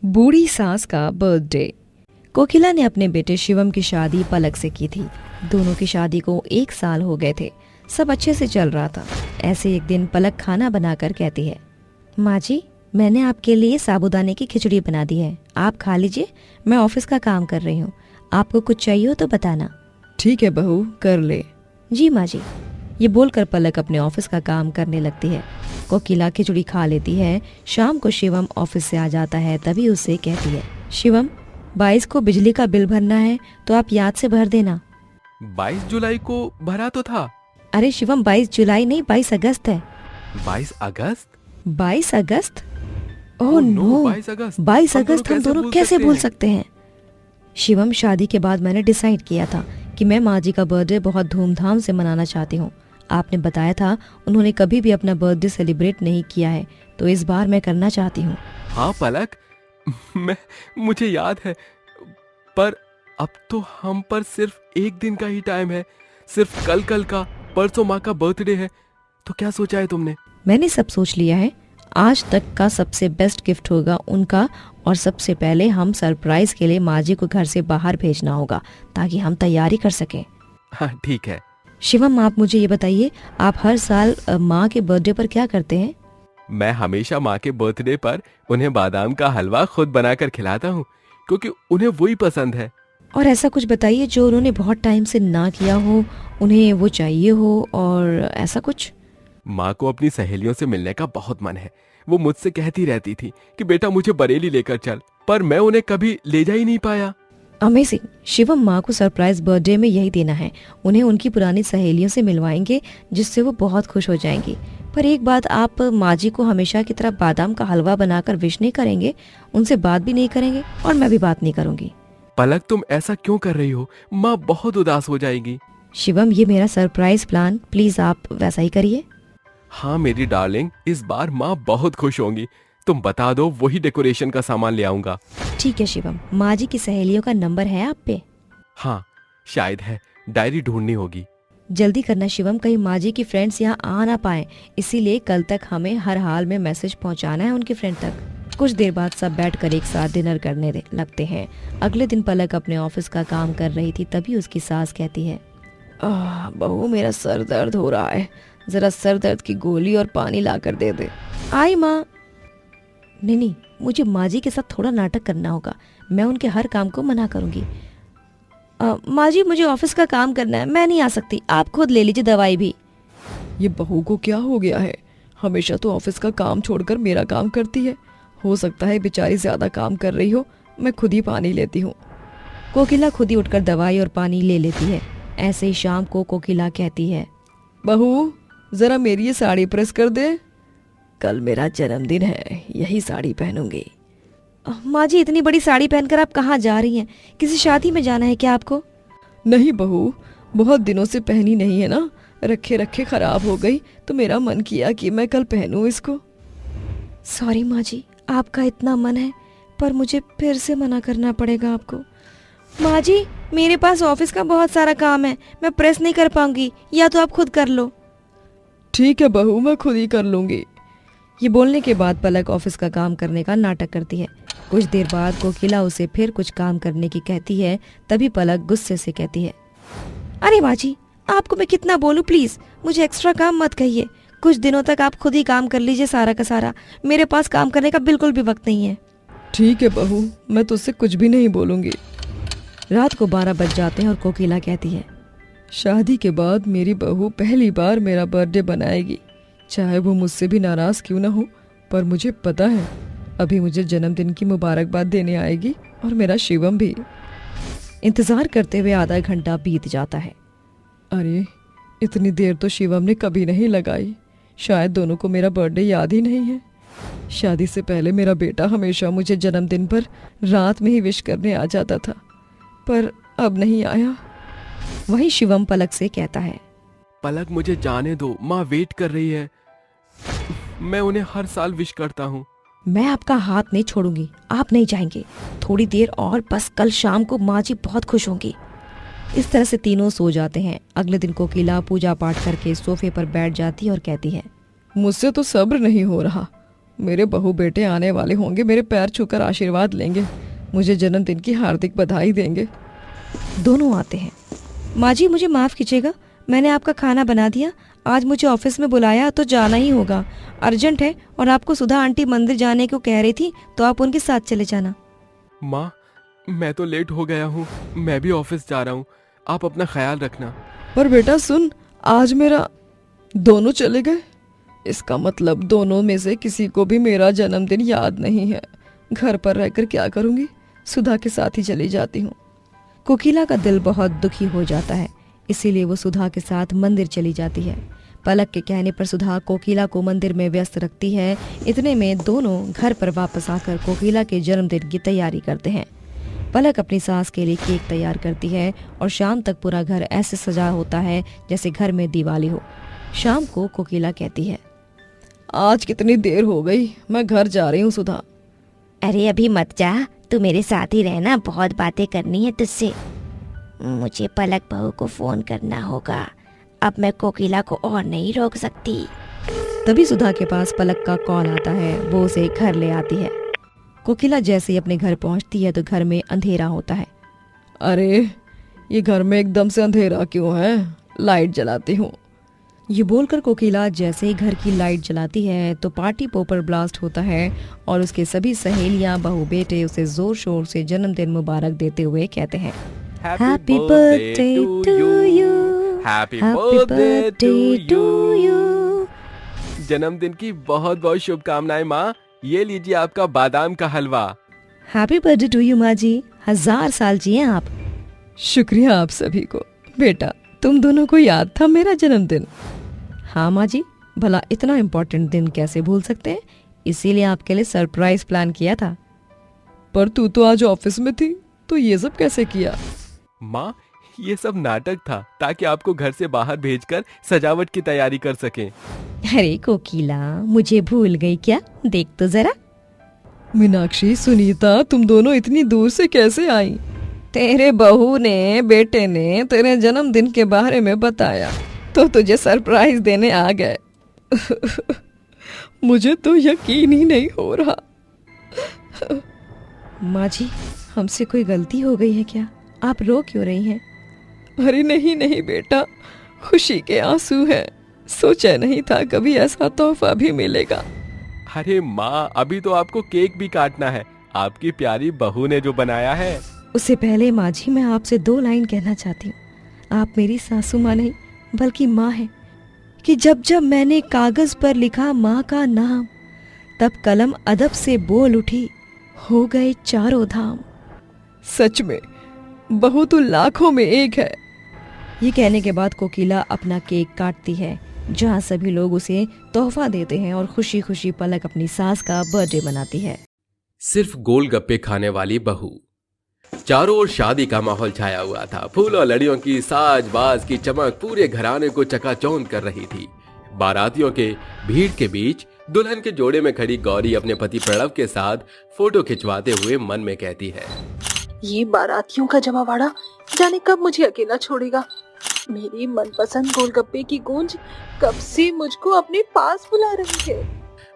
बूढ़ी सास का बर्थडे। कोकिला ने अपने बेटे शिवम की शादी पलक से की थी। दोनों की शादी को 1 साल हो गए थे। सब अच्छे से चल रहा था। ऐसे एक दिन पलक खाना बनाकर कहती है, माँ जी, मैंने आपके लिए साबूदाने की खिचड़ी बना दी है, आप खा लीजिए, मैं ऑफिस का काम कर रही हूँ, आपको कुछ चाहिए हो तो बताना। ठीक है बहू, कर ले। जी माँ जी। ये बोलकर पलक अपने ऑफिस का काम करने लगती है। कोकिला खिचड़ी खा लेती है। शाम को शिवम ऑफिस से आ जाता है। तभी उससे कहती है, शिवम, 22 को बिजली का बिल भरना है तो आप याद से भर देना। 22 जुलाई को भरा तो था। अरे शिवम, 22 जुलाई नहीं, 22 अगस्त है। 22 अगस्त? 22 अगस्त? ओह ओह नो, 22 अगस्त। 22 अगस्त हम दोनों कैसे भूल सकते हैं। शिवम, शादी के बाद मैंने डिसाइड किया था कि मैं माँ जी का बर्थडे बहुत धूमधाम से मनाना चाहती हूँ। आपने बताया था उन्होंने कभी भी अपना बर्थडे सेलिब्रेट नहीं किया है, तो इस बार मैं करना चाहती हूँ। हाँ पलक, मुझे याद है, पर अब तो हम पर सिर्फ एक दिन का ही टाइम है। सिर्फ कल का, परसों माँ का बर्थडे है। तो क्या सोचा है तुमने? मैंने सब सोच लिया है। आज तक का सबसे बेस्ट गिफ्ट होगा उनका, और सबसे पहले हम सरप्राइज के लिए माँ जी को घर से बाहर भेजना होगा ताकि हम तैयारी कर सकें। हाँ ठीक है। शिवम, आप मुझे ये बताइए, आप हर साल माँ के बर्थडे पर क्या करते हैं? मैं हमेशा माँ के बर्थडे पर उन्हें बादाम का हलवा खुद बनाकर खिलाता हूँ, क्योंकि उन्हें वही पसंद है। और ऐसा कुछ बताइए जो उन्होंने बहुत टाइम से ना किया हो, उन्हें वो चाहिए हो, और ऐसा कुछ। माँ को अपनी सहेलियों से मिलने का बहुत मन है। वो मुझसे कहती रहती थी कि बेटा मुझे बरेली लेकर चल, पर मैं उन्हें कभी ले जा ही नहीं पाया। अमेजिंग। शिवम, माँ को सरप्राइज बर्थडे में यही देना है। उन्हें उनकी पुरानी सहेलियों से मिलवाएंगे, जिससे वो बहुत खुश हो जाएंगी। पर एक बात, आप माँ जी को हमेशा की तरह बादाम का हलवा बनाकर विश नहीं करेंगे, उनसे बात भी नहीं करेंगे, और मैं भी बात नहीं करूंगी। पलक, तुम ऐसा क्यों कर रही हो? माँ बहुत उदास हो जाएगी। शिवम, ये मेरा सरप्राइज प्लान, प्लीज आप वैसा ही करिए। हाँ मेरी डार्लिंग, इस बार माँ बहुत खुश होंगी। तुम बता दो, वही डेकोरेशन का सामान ले आऊंगा। ठीक है शिवम। माँ जी की सहेलियों का नंबर है आप पे? हाँ शायद है, डायरी ढूंढनी होगी। जल्दी करना शिवम, कहीं माँ जी की फ्रेंड्स यहाँ आ ना पाए, इसीलिए कल तक हमें हर हाल में मैसेज पहुँचाना है उनके फ्रेंड तक। कुछ देर बाद सब बैठकर एक साथ डिनर करने लगते हैं। अगले दिन पलक अपने ऑफिस का काम कर रही थी। तभी उसकी सास कहती है, बहू, मेरा सर दर्द हो रहा है, जरा सर दर्द की गोली और पानी ला कर दे दे। आई माँ। नहीं, मुझे माँ जी के साथ थोड़ा नाटक करना होगा। मैं उनके हर काम को मना करूंगी। माँ जी, मुझे ऑफिस का काम करना है, मैं नहीं आ सकती, आप खुद ले लीजिए दवाई भी। ये बहू को क्या हो गया है? हमेशा तो ऑफिस का काम छोड़कर मेरा काम करती है। हो सकता है बेचारी ज्यादा काम कर रही हो, मैं खुद ही पानी लेती हूँ। कोकिला खुद ही उठकर दवाई और पानी ले लेती है। ऐसे ही शाम को कोकिला कहती है, बहू, जरा मेरी ये साड़ी प्रेस कर दे, कल मेरा जन्मदिन है, यही साड़ी पहनूंगी। माँ जी, इतनी बड़ी साड़ी पहनकर आप कहाँ जा रही हैं? किसी शादी में जाना है क्या आपको? नहीं बहू, बहुत दिनों से पहनी नहीं है ना, रखे रखे खराब हो गई, तो मेरा मन किया कि मैं कल पहनूं इसको। सॉरी माँ जी, आपका इतना मन है, पर मुझे फिर से मना करना पड़ेगा आपको। माँ जी, मेरे पास ऑफिस का बहुत सारा काम है, मैं प्रेस नहीं कर पाऊंगी, या तो आप खुद कर लो। ठीक है बहू, मैं खुद ही कर लूंगी। ये बोलने के बाद पलक ऑफिस का काम करने का नाटक करती है। कुछ देर बाद कोकिला उसे फिर कुछ काम करने की कहती है। तभी पलक गुस्से से कहती है, अरे माँ जी, आपको मैं कितना बोलूं, प्लीज मुझे एक्स्ट्रा काम मत कहिए। कुछ दिनों तक आप खुद ही काम कर लीजिए सारा का सारा, मेरे पास काम करने का बिल्कुल भी वक्त नहीं है। ठीक है बहू, मैं तुझसे कुछ भी नहीं बोलूंगी। रात को 12 बज जाते हैं और कोकिला कहती है, शादी के बाद मेरी बहू पहली बार मेरा बर्थडे बनाएगी, चाहे वो मुझसे भी नाराज क्यों ना हो, पर मुझे पता है अभी मुझे जन्मदिन की मुबारकबाद देने आएगी, और मेरा शिवम भी। इंतजार करते हुए आधा घंटा बीत जाता है। अरे, इतनी देर तो शिवम ने कभी नहीं लगाई। शायद दोनों को मेरा बर्थडे याद ही नहीं है। शादी से पहले मेरा बेटा हमेशा मुझे जन्मदिन पर रात में ही विश करने आ जाता था, पर अब नहीं आया। वहीं शिवम पलक से कहता है, पलक, मुझे जाने दो, माँ वेट कर रही है। मैं उन्हें हर साल विश करता हूँ। मैं आपका हाथ नहीं छोड़ूंगी, आप नहीं जाएंगे। थोड़ी देर और, बस कल शाम को माँ जी बहुत खुश होंगी। इस तरह से तीनों सो जाते हैं। अगले दिन कोकिला पूजा पाठ करके सोफे पर बैठ जाती है और कहती है, मुझसे तो सब्र नहीं हो रहा, मेरे बहू बेटे आने वाले होंगे, मेरे पैर छूकर आशीर्वाद लेंगे, मुझे जन्मदिन की हार्दिक बधाई देंगे। दोनों आते हैं। माँ जी मुझे माफ़ कीजिएगा, मैंने आपका खाना बना दिया। आज मुझे ऑफिस में बुलाया तो जाना ही होगा, अर्जेंट है, और आपको सुधा आंटी मंदिर जाने को कह रही थी तो आप उनके साथ चले जाना। माँ, मैं तो लेट हो गया हूँ, मैं भी ऑफिस जा रहा हूँ, आप अपना ख्याल रखना। पर बेटा सुन, आज मेरा दोनों चले गए, इसका मतलब दोनों में से किसी को भी मेरा जन्मदिन याद नहीं है। घर पर रहकर क्या करूँगी, सुधा के साथ ही चली जाती हूँ। कोकिला का दिल बहुत दुखी हो जाता है, इसीलिए वो सुधा के साथ मंदिर चली जाती है। पलक के कहने पर सुधा कोकिला को मंदिर में व्यस्त रखती है। इतने में दोनों घर पर वापस आकर कोकिला के जन्मदिन की तैयारी करते हैं। पलक अपनी सास के लिए केक तैयार करती है और शाम तक पूरा घर ऐसे सजा होता है जैसे घर में दिवाली हो। शाम को कोकिला कहती है, आज कितनी देर हो गई, मैं घर जा रही हूँ सुधा। अरे अभी मत जा, तू मेरे साथ ही रहना, बहुत बातें करनी है तुझसे। मुझे पलक बहू को फोन करना होगा, अब मैं कोकिला को और नहीं रोक सकती। तभी सुधा के पास पलक का कॉल आता है, वो उसे घर ले आती है। कोकिला जैसे ही अपने घर पहुंचती है तो घर में अंधेरा होता है। अरे ये घर में एकदम से अंधेरा क्यों है, लाइट जलाती हूँ। ये बोलकर कोकिला जैसे ही घर की लाइट जलाती है तो पार्टी पोपर ब्लास्ट होता है और उसके सभी सहेलियां बहू बेटे उसे जोर शोर से जन्मदिन मुबारक देते हुए कहते हैं, happy birthday to you, happy happy birthday to you. जन्मदिन की बहुत बहुत शुभकामनाएं माँ, ये लीजिए आपका बादाम का हलवा। हैप्पी बर्थडे टू यू माँ जी, 1000 साल जिए आप। शुक्रिया आप सभी को। बेटा तुम दोनों को याद था मेरा जन्मदिन? हाँ माँ जी, भला इतना इम्पोर्टेंट दिन कैसे भूल सकते हैं, इसीलिए आपके लिए सरप्राइज प्लान किया था। पर तू तो आज ऑफिस में थी, तो ये सब कैसे किया? माँ, ये सब नाटक था ताकि आपको घर से बाहर भेजकर सजावट की तैयारी कर सकें। अरे कोकिला, मुझे भूल गई क्या, देख तो जरा। मीनाक्षी, सुनीता, तुम दोनों इतनी दूर से कैसे आई? तेरे बहू ने बेटे ने तेरे जन्मदिन के बारे में बताया तो तुझे सरप्राइज देने आ गए। मुझे तो यकीन ही नहीं हो रहा। माँ जी, हमसे कोई गलती हो गई है क्या, आप रो क्यों रही हैं? अरे नहीं नहीं बेटा, खुशी के आंसू हैं। सोचा नहीं था कभी ऐसा तोहफा भी मिलेगा। अरे माँ, अभी तो आपको केक भी काटना है, आपकी प्यारी बहू ने जो बनाया है। उससे पहले माँ जी, मैं आपसे 2 लाइन कहना चाहती हूँ। आप मेरी सासू माँ नहीं बल्कि माँ है, कि जब जब मैंने कागज पर लिखा माँ का नाम, तब कलम अदब से बोल उठी, हो गए चारों धाम। सच में बहू तो लाखों में एक है। ये कहने के बाद कोकिला अपना केक काटती है, जहाँ सभी लोग उसे तोहफा देते हैं और खुशी खुशी पलक अपनी सास का बर्थडे मनाती है। सिर्फ गोलगप्पे खाने वाली बहू। चारों ओर शादी का माहौल छाया हुआ था। फूल और लड़ियों की साज बाज की चमक पूरे घराने को चकाचौंध कर रही थी। बारातियों के भीड़ के बीच दुल्हन के जोड़े में खड़ी गौरी अपने पति प्रणव के साथ फोटो खिंचवाते हुए मन में कहती है, ये बारातियों का जमावाड़ा जाने कब मुझे अकेला छोड़ेगा। मेरी मनपसंद गोलगप्पे की गूंज कब से मुझको अपने पास बुला रही है।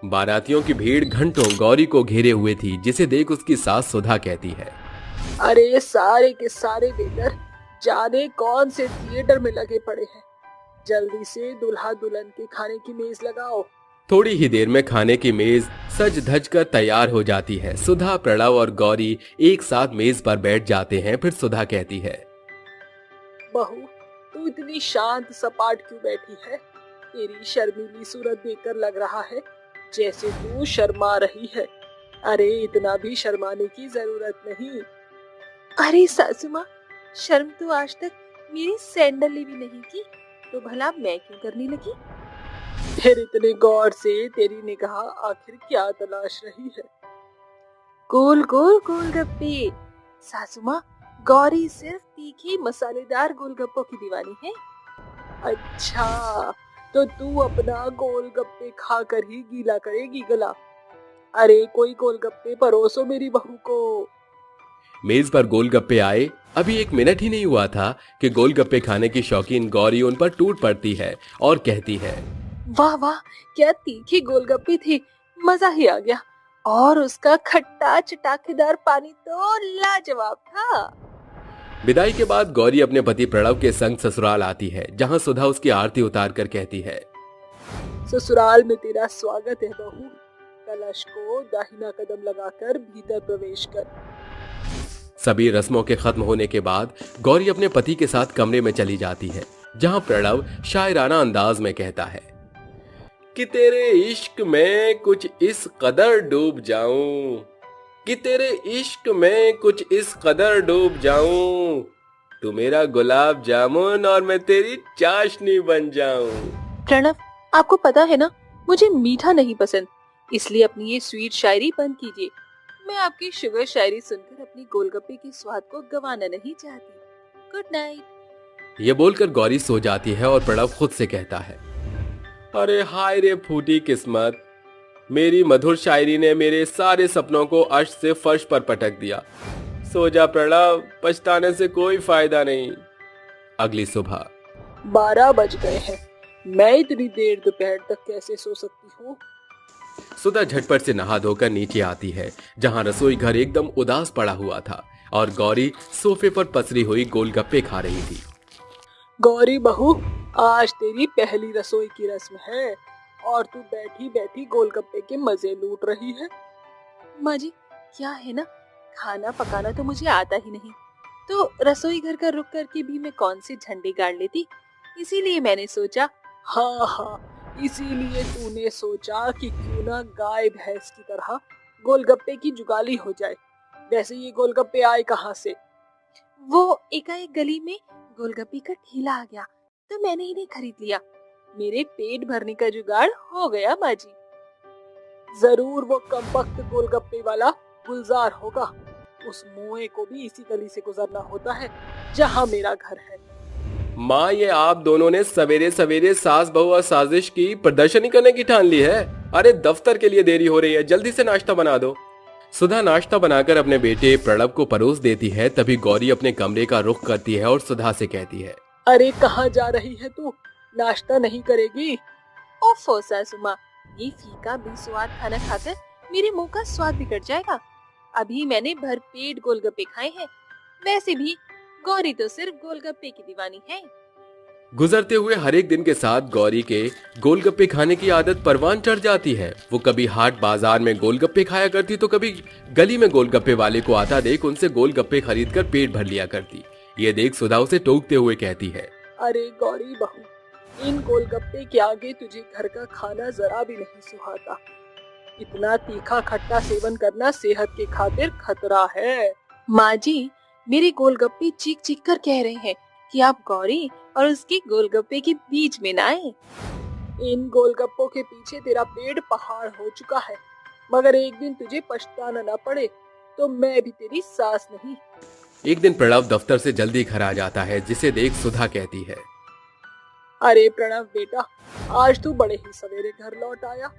बारातियों की भीड़ घंटों गौरी को घेरे हुए थी, जिसे देख उसकी सास सुधा कहती है, अरे सारे के सारे वेटर जाने कौन से थिएटर में लगे पड़े हैं, जल्दी से दुल्हा दुल्हन के खाने की मेज लगाओ। थोड़ी ही देर में खाने की मेज सज धज कर तैयार हो जाती है। सुधा, प्रणव और गौरी एक साथ मेज पर बैठ जाते हैं। फिर सुधा कहती है, बहू तू इतनी शांत सपाट क्यों बैठी है? तेरी शर्मीली सूरत देखकर लग रहा है जैसे तू शर्मा रही है। अरे इतना भी शर्माने की जरूरत नहीं। अरे सासू माँ, शर्म तो आज तक मेरी सैंडल भी नहीं की, तो भला मैं क्यों करने लगी? फिर इतने गौर से तेरी निगाह आखिर क्या तलाश रही है? गोल गोल गोलगप्पे। सासू माँ, गौरी सिर्फ तीखी मसालेदार गोलगप्पों की दीवानी है। अच्छा, तो तू अपना गोलगप्पे खाकर ही गीला करेगी गला। अरे कोई गोलगप्पे परोसो मेरी बहू को। मेज पर गोलगप्पे आए। अभी 1 मिनट ही नहीं हुआ था कि गोलगप्पे खाने की शौकीन गौरी उन पर टूट पड़ती है और कहती है, वाह वाह, क्या तीखे गोलगप्पे थे, मजा ही आ गया। और उसका खट्टा चटाकेदार पानी तो लाजवाब था। विदाई के बाद गौरी अपने पति प्रणव के संग ससुराल आती है, जहां सुधा उसकी आरती उतार कर कहती है, ससुराल में तेरा स्वागत है बहू। कलश को दाहिना कदम लगाकर भीतर प्रवेश कर। सभी रस्मों के खत्म होने के बाद गौरी अपने पति के साथ कमरे में चली जाती है, जहां प्रणव शायराना अंदाज में कहता है कि तेरे इश्क में कुछ इस कदर डूब जाऊं, कि तेरे इश्क में कुछ इस कदर डूब जाऊं, तू मेरा गुलाब जामुन और मैं तेरी चाशनी बन जाऊं। प्रणव, आपको पता है ना, मुझे मीठा नहीं पसंद, इसलिए अपनी ये स्वीट शायरी बंद कीजिए। मैं आपकी शुगर शायरी सुनकर अपनी गोलगप्पे के स्वाद को गंवाना नहीं चाहती। Good night. ये बोलकर गौरी सो जाती है और प्रणव खुद से कहता है, अरे हाय रे फूटी किस्मत, मेरी मधुर शायरी ने मेरे सारे सपनों को अर्श से फर्श पर पटक दिया। सो जा प्रणव, पछताने से कोई फायदा नहीं। अगली सुबह 12 बज गए हैं। मैं इतनी देर दोपहर तक कैसे सो सकती हूँ? सुधा झटपट से नहा धोकर नीचे आती है, जहां रसोई घर एकदम उदास पड़ा हुआ था और गौरी सोफे पर पसरी हुई गोलगप्पे खा रही थी। गौरी बहू, आज तेरी पहली रसोई की रस्म है और तू बैठी बैठी गोलगप्पे के मजे लूट रही है। माँ जी, क्या है ना, खाना पकाना तो मुझे आता ही नहीं, तो रसोई घर का रुक करके भी मैं कौन से झंडे गाड़ लेती। इसीलिए मैंने सोचा, हाँ, इसीलिए तूने सोचा कि क्यों ना गाय भैंस की तरह गोलगप्पे की जुगाली हो जाए। वैसे ये गोलगप्पे आए कहाँ से? वो एकाएक गली में गोलगप्पे का ठेला आ गया तो मैंने इन्हें खरीद लिया। मेरे पेट भरने का जुगाड़ हो गया माँ जी। जरूर वो कमबख्त गोलगप्पे वाला गुलजार होगा। उस मुए को भी इसी गली से गुजरना होता है जहाँ मेरा घर है। माँ, ये आप दोनों ने सवेरे सवेरे सास बहू और साजिश की प्रदर्शनी करने की ठान ली है। अरे दफ्तर के लिए देरी हो रही है, जल्दी से नाश्ता बना दो। सुधा नाश्ता बनाकर अपने बेटे प्रणव को परोस देती है। तभी गौरी अपने कमरे का रुख करती है और सुधा से कहती है, अरे कहाँ जा रही है तू? नाश्ता नहीं करेगी? ओफो सासू माँ, ये फीका बेस्वाद खाना खाकर मेरे मुंह का स्वाद बिगड़ जाएगा। अभी मैंने भरपेट गोलगप्पे खाए हैं। वैसे भी गौरी तो सिर्फ गोलगप्पे की दीवानी है। गुजरते हुए हर एक दिन के साथ गौरी के गोलगप्पे खाने की आदत परवान चढ़ जाती है। वो कभी हाट बाजार में गोलगप्पे खाया करती तो कभी गली में गोलगप्पे वाले को आता देख उनसे गोलगप्पे खरीदकर पेट भर लिया करती। ये देख सुधा उसे टोकते हुए कहती है, अरे गौरी बहू, इन गोलगप्पे के आगे तुझे घर का खाना जरा भी नहीं सुहाता। इतना तीखा खट्टा सेवन करना सेहत के खातिर खतरा है। माँ जी, मेरे गोलगप्पे चीख चीख कर कह रहे हैं कि आप गौरी और उसके गोलगप्पे के बीच में ना आए। इन गोलगप्पों के पीछे तेरा पेट पहाड़ हो चुका है, मगर एक दिन तुझे पछताना न पड़े तो मैं भी तेरी सास नहीं। एक दिन प्रणव दफ्तर से जल्दी घर आ जाता है, जिसे देख सुधा कहती है, अरे प्रणव बेटा, आज तू बड़े ही सवेरे घर लौट आया।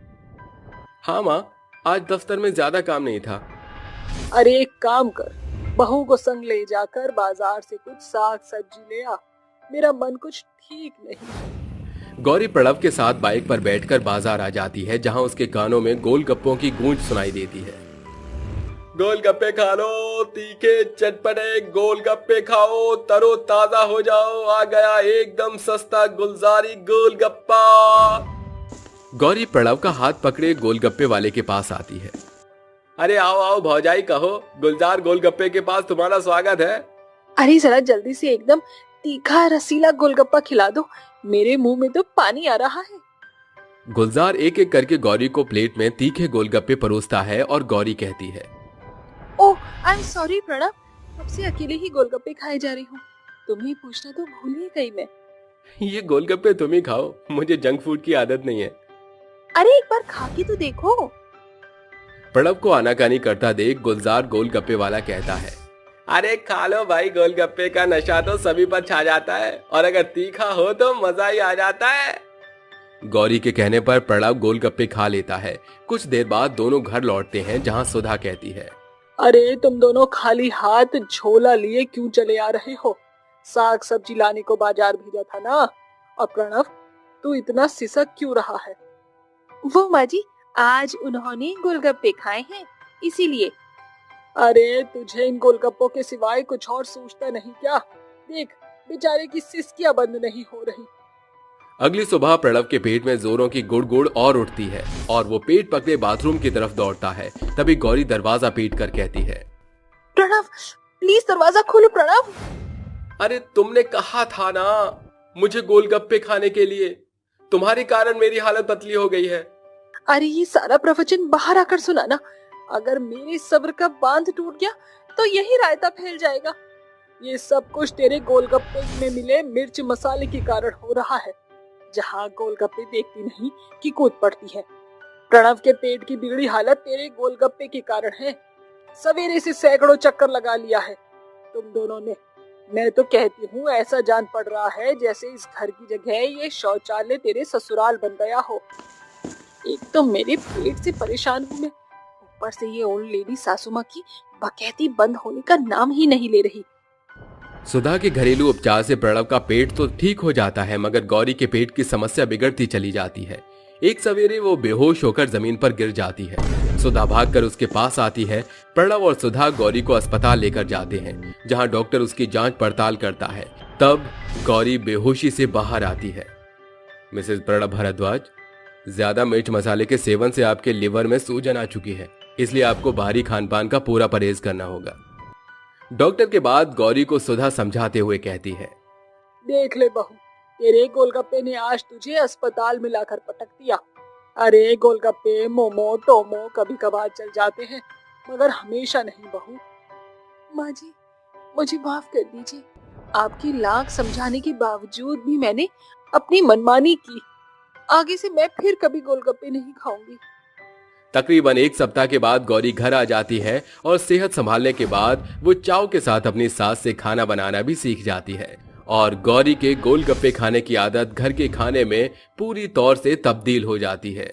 हाँ माँ, आज दफ्तर में ज्यादा काम नहीं था। अरे एक काम कर, बहू को संग ले जाकर बाजार से कुछ साग सब्जी ले आ। मेरा मन कुछ ठीक नहीं। गौरी प्रणव के साथ बाइक पर बैठकर बाजार आ जाती है, जहां उसके कानों में गोलगप्पों की गूंज सुनाई देती है। गोलगप्पे खा लो, तीखे चटपटे गोलगप्पे खाओ, तरो ताजा हो जाओ, आ गया एकदम सस्ता गुलजारी गोलगप्पा। गौरी प्रणव का हाथ पकड़े गोलगप्पे वाले के पास आती है। अरे आओ आओ भौजाई, कहो गुलजार गोलगप्पे के पास तुम्हारा स्वागत है। अरे जरा जल्दी से एकदम तीखा रसीला गोलगप्पा खिला दो, मेरे मुंह में तो पानी आ रहा है। गुलजार एक एक करके गौरी को प्लेट में तीखे गोलगप्पे परोसता है और गौरी कहती है, ओह आई एम सॉरी प्रणव, अब से अकेले ही गोलगप्पे खाए जा रही हूँ। तुम्हें पूछना तो भूल ही गई मैं। ये गोलगप्पे तुम ही खाओ, मुझे जंक फूड की आदत नहीं है। अरे एक बार खा के तो देखो। प्रणव को आनाकानी करता देख गुलजार गोलगप्पे वाला कहता है, अरे खा लो भाई, गोलगप्पे का नशा तो सभी पर छा जाता है और अगर तीखा हो तो मजा ही आ जाता है। गौरी के कहने पर प्रणव गोलगप्पे खा लेता है। कुछ देर बाद दोनों घर लौटते हैं, जहां सुधा कहती है, अरे तुम दोनों खाली हाथ झोला लिए क्यों चले आ रहे हो? साग सब्जी लाने को बाजार भेजा था ना। और प्रणव, तू इतना सिसक क्यों रहा है? वो माँ जी, आज उन्होंने गोलगप्पे खाए हैं इसीलिए। अरे तुझे इन गोलगप्पों के सिवाय कुछ और सोचता नहीं क्या? देख बेचारे की सिसकियां बंद नहीं हो रही। अगली सुबह प्रणव के पेट में जोरों की गुड़ और उठती है और वो पेट पकड़े बाथरूम की तरफ दौड़ता है। तभी गौरी दरवाजा पीट कर कहती है, प्रणव प्लीज दरवाजा खोलो प्रणव। अरे तुमने कहा था ना मुझे गोलगप्पे खाने के लिए, तुम्हारे कारण मेरी हालत पतली हो गई है। अरे ये सारा प्रवचन बाहर आकर सुनाना। अगर मेरे सब्र का बांध टूट गया तो यही रायता फैल जाएगा। ये सब कुछ तेरे गोलगप्पे में मिले मिर्च मसाले के कारण हो रहा है। जहाँ गोलगप्पे देखती नहीं कि कूद पड़ती है। प्रणव के पेट की बिगड़ी हालत तेरे गोलगप्पे के कारण है। सवेरे से सैकड़ों चक्कर लगा लिया है तुम दोनों ने। मैं तो कहती हूँ ऐसा जान पड़ रहा है जैसे इस घर की जगह ये शौचालय तेरे ससुराल बन गया हो। एक तो मेरे पेट से परेशान हूँ मैं, ऊपर से ये ओल्ड लेडी सासू माँ की बकैती बंद होने का नाम ही नहीं ले रही। सुधा के घरेलू उपचार से प्रणव का पेट तो ठीक हो जाता है, मगर गौरी के पेट की समस्या बिगड़ती चली जाती है। एक सवेरे वो बेहोश होकर जमीन पर गिर जाती है। सुधा भागकर उसके पास आती है। प्रणव और सुधा गौरी को अस्पताल लेकर जाते हैं, जहां डॉक्टर उसकी जांच पड़ताल करता है। तब गौरी बेहोशी से बाहर आती है। मिसेस प्रणव भारद्वाज, ज्यादा मिर्च मसाले के सेवन से आपके लिवर में सूजन आ चुकी है, इसलिए आपको बाहरी खान पान का पूरा परहेज करना होगा। डॉक्टर के बाद गौरी को सुधा समझाते हुए कहती है, देख ले बहू, तेरे गोलगप्पे ने आज तुझे अस्पताल में लाकर पटक दिया। अरे गोलगप्पे मोमो टोमो कभी कभार चल जाते हैं, मगर हमेशा नहीं बहू। माँ जी मुझे माफ कर दीजिए। आपकी लाख समझाने के बावजूद भी मैंने अपनी मनमानी की। आगे से मैं फिर कभी गोलगप्पे नहीं खाऊंगी। तकरीबन एक सप्ताह के बाद गौरी घर आ जाती है और सेहत संभालने के बाद वो चाव के साथ अपनी सास से खाना बनाना भी सीख जाती है। और गौरी के गोलगप्पे खाने की आदत घर के खाने में पूरी तौर से तब्दील हो जाती है।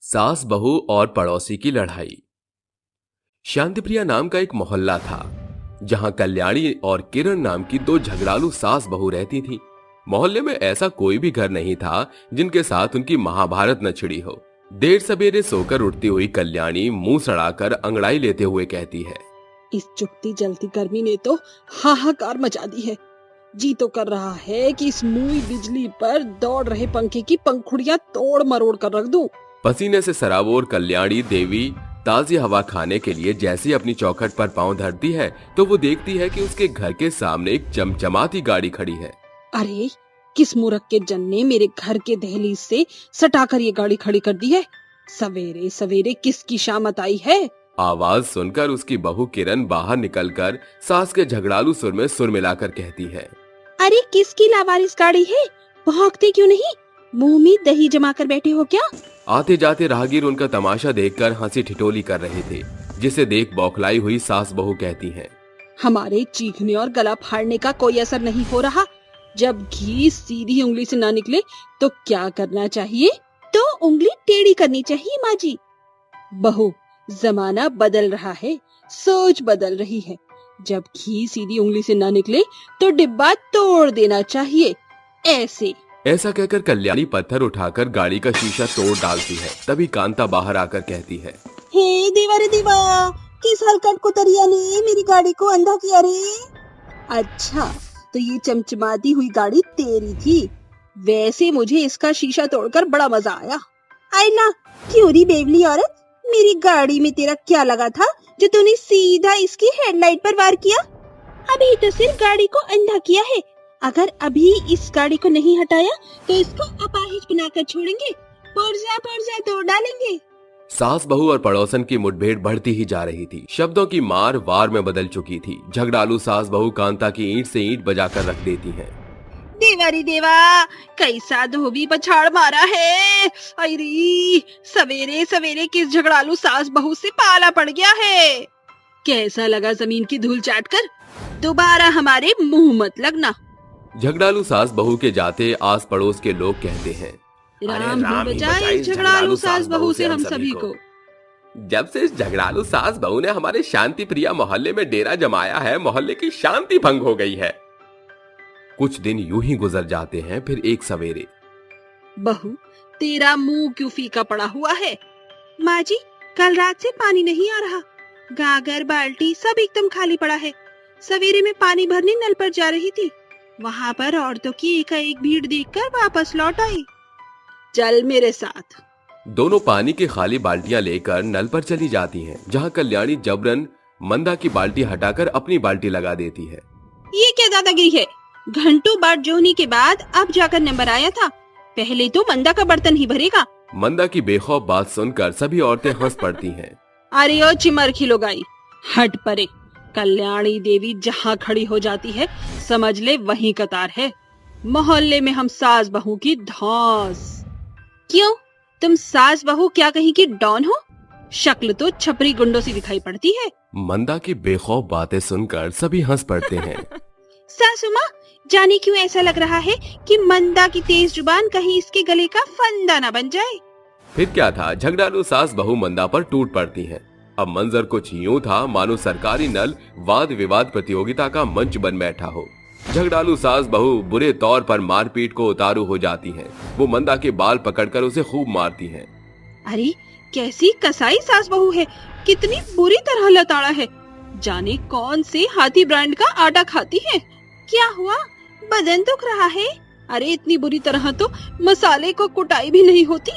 सास बहू और पड़ोसी की लड़ाई। शांतिप्रिया नाम का एक मोहल्ला था, जहां कल्याणी और किरण नाम की दो झगड़ालू सास बहू रहती थी। मोहल्ले में ऐसा कोई भी घर नहीं था जिनके साथ उनकी महाभारत न छिड़ी हो। देर सवेरे सोकर उठती हुई कल्याणी मुंह सड़ाकर अंगड़ाई लेते हुए कहती है, इस चुपती जलती गर्मी ने तो हाहाकार मचा दी है। जी तो कर रहा है कि इस मुई बिजली पर दौड़ रहे पंखे की पंखुड़ियां तोड़ मरोड़ कर रख दूं। पसीने से सराबोर कल्याणी देवी ताजी हवा खाने के लिए जैसे अपनी चौखट पर पांव धरती है तो वो देखती है कि उसके घर के सामने एक चमचमाती गाड़ी खड़ी है। अरे किस मूर्ख के जन ने मेरे घर के दहलीज से सटाकर ये गाड़ी खड़ी कर दी है? सवेरे सवेरे किसकी शामत आई है? आवाज सुनकर उसकी बहू किरण बाहर निकलकर सास के झगड़ालू सुर में सुर मिलाकर कहती है, अरे किसकी लावारिस गाड़ी है? भौंकते क्यों नहीं? मुंह में दही जमा कर बैठे हो क्या? आते जाते राहगीर उनका तमाशा देखकर हंसी ठिठोली कर रहे थे, जिसे देख बौखलाई हुई सास बहू कहती हैं, हमारे चीखने और गला फाड़ने का कोई असर नहीं हो रहा। जब घी सीधी उंगली से ना निकले तो क्या करना चाहिए? तो उंगली टेढ़ी करनी चाहिए माँ जी। बहू, जमाना बदल रहा है, सोच बदल रही है। जब घी सीधी उंगली से ना निकले तो डिब्बा तोड़ देना चाहिए, ऐसे। ऐसा कहकर कल्याणी पत्थर उठाकर गाड़ी का शीशा तोड़ डालती है। तभी कांता बाहर आकर कहती है, हे देवा रे देवा, किस हलकट कुतरिया ने मेरी गाड़ी को अंधा किया रे? अच्छा, तो ये चमचमाती हुई गाड़ी तेरी थी। वैसे मुझे इसका शीशा तोड़कर बड़ा मजा आया। आईना, क्यों री बेवली औरत, मेरी गाड़ी में तेरा क्या लगा था जो तूने सीधा इसकी हेडलाइट पर वार किया? अभी तो सिर्फ गाड़ी को अंधा किया है। अगर अभी इस गाड़ी को नहीं हटाया तो इसको अपाहिज बनाकर छोड़ेंगे, पुर्जा तोड़ डालेंगे। सास बहू और पड़ोसन की मुठभेड़ बढ़ती ही जा रही थी। शब्दों की मार वार में बदल चुकी थी। झगड़ालू सास बहू कांता की ईंट से ईंट बजाकर रख देती हैं। देवा रे देवा, कैसा धोबी पछाड़ मारा है। अरे सवेरे सवेरे किस झगड़ालू सास बहू से पाला पड़ गया है। कैसा लगा जमीन की धूल चाटकर? दोबारा हमारे मुंह मत लगना। झगड़ालू सास बहू के जाते आस पड़ोस के लोग कहते हैं, राम ही बचाए इस झगड़ालू सास बहू से हम सभी को। जब से इस झगड़ालू सास बहू ने हमारे शांति प्रिया मोहल्ले में डेरा जमाया है, मोहल्ले की शांति भंग हो गई है। कुछ दिन यूं ही गुजर जाते हैं। फिर एक सवेरे, बहू, तेरा मुंह क्यों फीका पड़ा हुआ है? माँ जी, कल रात से पानी नहीं आ रहा। गागर बाल्टी सब एकदम खाली पड़ा है। सवेरे में पानी भरने नल पर जा रही थी, वहाँ पर औरतों की एकाएक भीड़ देखकर वापस लौट आई। चल मेरे साथ। दोनों पानी की खाली बाल्टियां लेकर नल पर चली जाती हैं, जहां कल्याणी जबरन मंदा की बाल्टी हटाकर अपनी बाल्टी लगा देती है। ये क्या दादागिरी है? घंटों बाट जोहनी के बाद अब जाकर नंबर आया था। पहले तो मंदा का बर्तन ही भरेगा। मंदा की बेखौफ बात सुनकर सभी औरतें हंस पड़ती हैं। अरे ओ चिमर खिलो गाई, हट परे। कल्याणी देवी जहाँ खड़ी हो जाती है समझ ले वहीं कतार है। मोहल्ले में हम सास बहू की धौंस। क्यों, तुम सास बहू क्या कहीं की डॉन हो? शक्ल तो छपरी गुंडों सी दिखाई पड़ती है। मंदा की बेखौफ बातें सुनकर सभी हंस पड़ते हैं। सासू माँ, जाने क्यों ऐसा लग रहा है कि मंदा की तेज जुबान कहीं इसके गले का फंदा न बन जाए। फिर क्या था, झगड़ालू सास बहू मंदा पर टूट पड़ती हैं। अब मंजर कुछ यूं था मानो सरकारी नल वाद विवाद प्रतियोगिता का मंच बन बैठा हो। झगड़ालू सास बहू बुरे तौर पर मारपीट को उतारू हो जाती हैं। वो मंदा के बाल पकड़कर उसे खूब मारती हैं। अरे कैसी कसाई सास बहू है, कितनी बुरी तरह लताड़ा है। जाने कौन से हाथी ब्रांड का आटा खाती है। क्या हुआ, बदन दुख रहा है? अरे इतनी बुरी तरह तो मसाले को कुटाई भी नहीं होती।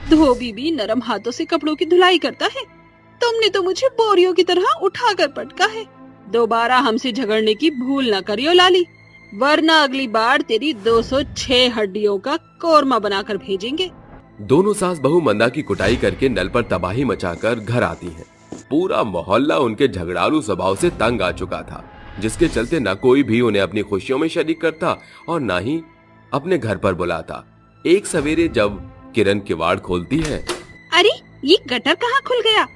धोबी भी नरम हाथों से कपड़ों की धुलाई करता है। तुमने तो मुझे बोरियों की तरह उठाकर पटका है। दोबारा हमसे झगड़ने की भूल न करियो लाली, वरना अगली बार तेरी 206 हड्डियों का कोरमा बनाकर भेजेंगे। दोनों सास बहू मंदा की कुटाई करके नल पर तबाही मचाकर घर आती हैं। पूरा मोहल्ला उनके झगड़ालू स्वभाव से तंग आ चुका था, जिसके चलते न कोई भी उन्हें अपनी खुशियों में शरीक करता और न ही अपने घर पर बुलाता। एक सवेरे जब किरण किवाड़ खोलती है, अरे ये गटर कहाँ खुल गया?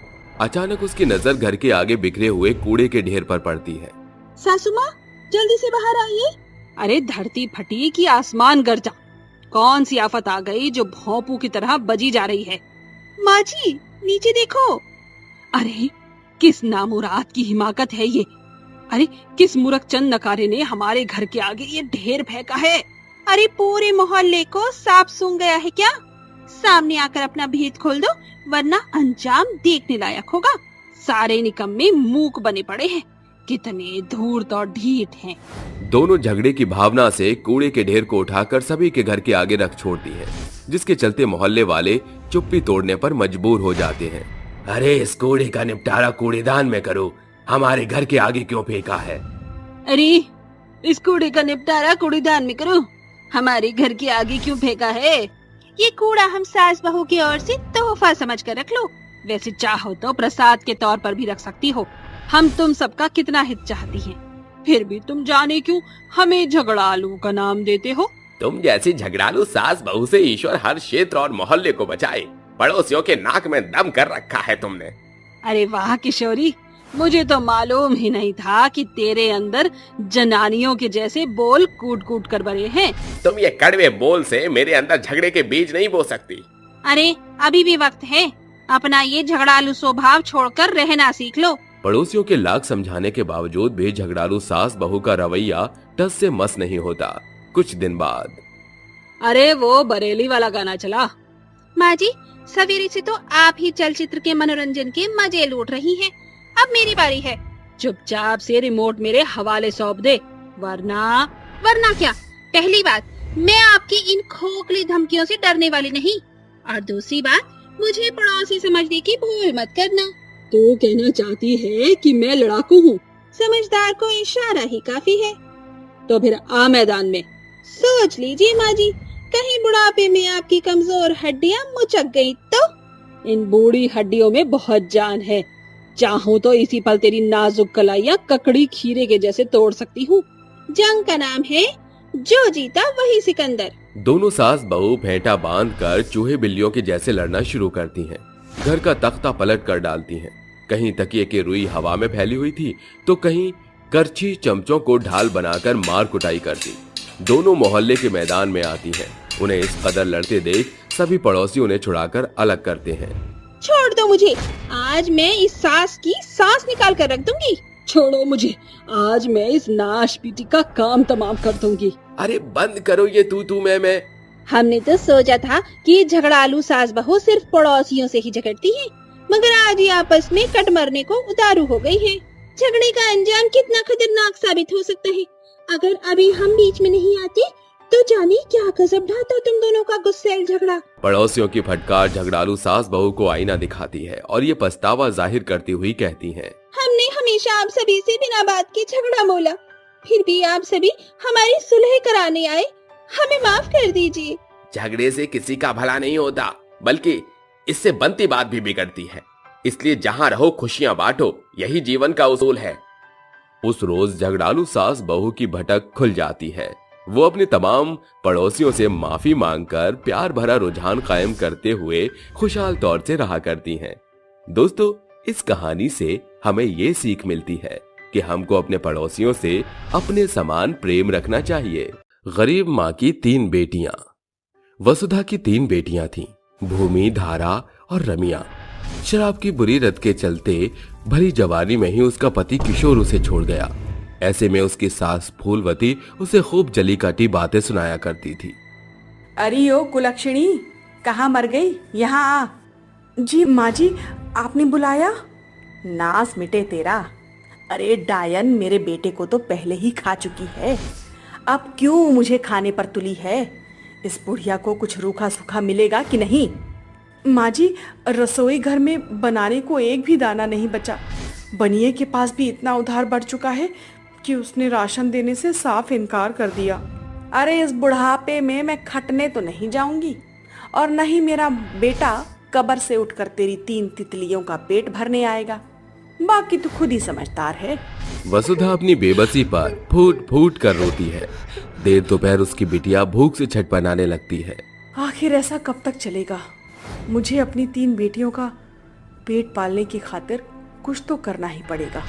अचानक उसकी नजर घर के आगे बिखरे हुए कूड़े के ढेर पर पड़ती है। सासू माँ, जल्दी से बाहर आइए। अरे धरती फटी कि आसमान गरजा। कौन सी आफत आ गई जो भौंपू की तरह बजी जा रही है? माँ जी, नीचे देखो। अरे किस नामुराद की हिमाकत है ये? अरे किस मूर्खचंद नकारे ने हमारे घर के आगे ये ढेर फेंका है? अरे पूरे मोहल्ले को सांप सूंघ गया है क्या? सामने आकर अपना भेद खोल दो, वरना अंजाम देखने लायक होगा। सारे निकम्मे मूक बने पड़े हैं, कितने धूर्त और ढीठ हैं। दोनों झगड़े की भावना से कूड़े के ढेर को उठाकर सभी के घर के आगे रख छोड़ती हैं, जिसके चलते मोहल्ले वाले चुप्पी तोड़ने पर मजबूर हो जाते हैं। अरे इस कूड़े का निपटारा कूड़ेदान में करो, हमारे घर के आगे क्यों फेंका है? अरे इस कूड़े का निपटारा कूड़ेदान में करो, हमारे घर के आगे क्यों फेंका है? ये कूड़ा हम सास बहू की ओर से तोहफा समझ कर रख लो। वैसे चाहो तो प्रसाद के तौर पर भी रख सकती हो। हम तुम सबका कितना हित चाहती हैं, फिर भी तुम जाने क्यों हमें झगड़ालू का नाम देते हो। तुम जैसी झगड़ालू सास बहू से ईश्वर हर क्षेत्र और मोहल्ले को बचाए। पड़ोसियों के नाक में दम कर रखा है तुमने। अरे वाह किशोरी, मुझे तो मालूम ही नहीं था कि तेरे अंदर जनानियों के जैसे बोल कूट कूट कर भरे हैं। तुम ये कड़वे बोल से मेरे अंदर झगड़े के बीज नहीं बो सकती। अरे अभी भी वक्त है, अपना ये झगड़ालू स्वभाव छोड़कर रहना सीख लो। पड़ोसियों के लाख समझाने के बावजूद भी झगड़ालू सास बहू का रवैया टस से मस नहीं होता। कुछ दिन बाद अरे वो बरेली वाला गाना चला। माँ जी, सवेरे से तो आप ही चलचित्र के मनोरंजन के मजे लूट रही हैं। अब मेरी बारी है। चुपचाप से रिमोट मेरे हवाले सौंप दे, वरना क्या? पहली बात, मैं आपकी इन खोखली धमकियों से डरने वाली नहीं, और दूसरी बात, मुझे पड़ोसी समझने की भूल मत करना। तो कहना चाहती है कि मैं लड़ाकू हूँ? समझदार को इशारा ही काफी है। तो फिर आ मैदान में। सोच लीजिए माँ जी, कहीं बुढ़ापे में आपकी कमजोर हड्डियाँ मुचक गई तो? इन बूढ़ी हड्डियों में बहुत जान है। चाहूँ तो इसी पल तेरी नाजुक कलाइयाँ ककड़ी खीरे के जैसे तोड़ सकती हूँ। जंग का नाम है जो जीता वही सिकंदर। दोनों सास बहू फेंटा बांधकर चूहे बिल्लियों के जैसे लड़ना शुरू करती हैं। घर का तख्ता पलट कर डालती हैं। कहीं तकिए की रुई हवा में फैली हुई थी, तो कहीं करछी चमचों को ढाल बनाकर मार कुटाई करती। दोनों मोहल्ले के मैदान में आती हैं। उन्हें इस कदर लड़ते देख सभी पड़ोसी उन्हें छुड़ाकर अलग करते हैं। छोड़ दो मुझे, आज मैं इस सास की सांस निकाल कर रख दूंगी। छोड़ो मुझे, आज मैं इस नाश पीटी का काम तमाम कर दूंगी। अरे बंद करो ये तू मैं। हमने तो सोचा था कि झगड़ालू सास बहू सिर्फ पड़ोसियों से ही झगड़ती हैं, मगर आज ये आपस में कट मरने को उतारू हो गई हैं। झगड़े का अंजाम कितना खतरनाक साबित हो सकता है। अगर अभी हम बीच में नहीं आते तो जाने क्या गजब ढाता तुम दोनों का गुस्सैल झगड़ा। पड़ोसियों की फटकार झगड़ालू सास बहू को आईना दिखाती है और ये पछतावा जाहिर करती हुई कहती हैं, हमने हमेशा आप सभी से बिना बात के झगड़ा मोला, फिर भी आप सभी हमारी सुलह कराने आए, हमें माफ कर दीजिए। झगड़े से किसी का भला नहीं होता, बल्कि इससे बनती बात भी बिगड़ती है। इसलिए जहाँ रहो खुशियाँ बांटो, यही जीवन का उसूल है। उस रोज झगड़ालू सास बहू की भटक खुल जाती है। वो अपने तमाम पड़ोसियों से माफी मांगकर प्यार भरा रुझान कायम करते हुए खुशहाल तौर से रहा करती हैं। दोस्तों, इस कहानी से हमें ये सीख मिलती है कि हमको अपने पड़ोसियों से अपने समान प्रेम रखना चाहिए। गरीब माँ की 3 बेटियां। वसुधा की 3 बेटियां थीं, भूमि, धारा और रमिया। शराब की बुरी लत के चलते भरी जवानी में ही उसका पति किशोर उसे छोड़ गया। ऐसे में उसकी सास फूलवती उसे खूब जली काटी बातें सुनाया करती थी। अरे ओ कुलक्षणी, कहाँ मर गई? यहाँ आ। जी माँ जी, आपने बुलाया? नास मिटे तेरा। अरे डायन मेरे बेटे को तो पहले ही खा चुकी है, अब क्यों मुझे खाने पर तुली है? इस बुढ़िया को कुछ रूखा सूखा मिलेगा कि नहीं? माँ जी, रसोई घर में बनाने को एक भी दाना नहीं बचा। बनिए के पास भी इतना उधार बढ़ चुका है कि उसने राशन देने से साफ इनकार कर दिया। अरे इस बुढ़ापे में मैं खटने तो नहीं जाऊंगी, और न ही मेरा बेटा कब्र से उठकर तेरी 3 तितलियों का पेट भरने आएगा। बाकी तो खुद ही समझदार है। वसुधा अपनी बेबसी पर फूट फूट कर रोती है। देर दोपहर उसकी बिटिया भूख से छटपटाने लगती है। आखिर ऐसा कब तक चलेगा? मुझे अपनी 3 बेटियों का पेट पालने की खातिर कुछ तो करना ही पड़ेगा।